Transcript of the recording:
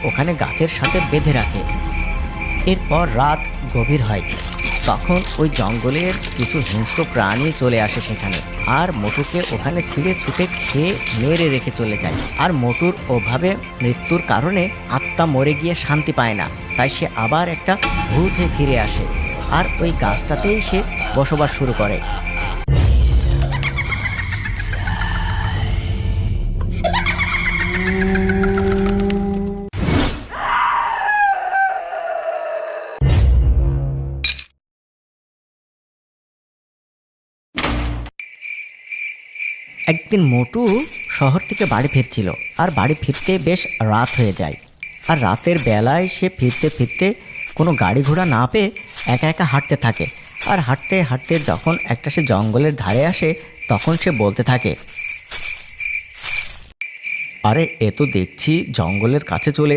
ওখানে গাছের সাথে বেঁধে রাখে। এরপর রাত গভীর হয়, তখন ওই জঙ্গলের কিছু হিংস্র প্রাণী চলে আসে সেখানে, আর মোটুকে ওখানে ছিঁড়ে ছুটে খেয়ে মেরে রেখে চলে যায়। আর মোটুর ওভাবে মৃত্যুর কারণে আত্মা মরে গিয়ে শান্তি পায় না, তাই সে আবার একটা ভূত হয়ে ফিরে আসে, আর ওই গাছটাতেই সে বসবাস শুরু করে। একদিন মোটু শহর থেকে বাড়ি ফিরছিল, আর বাড়ি ফিরতে বেশ রাত হয়ে যায়। আর রাতের বেলায় সে ফিরতে ফিরতে কোনো গাড়ি ঘোড়া না পেয়ে একা একা হাঁটতে থাকে। আর হাঁটতে হাঁটতে যখন একটা সে জঙ্গলের ধারে আসে, তখন সে বলতে থাকে, আরে এ তো দেখছি জঙ্গলের কাছে চলে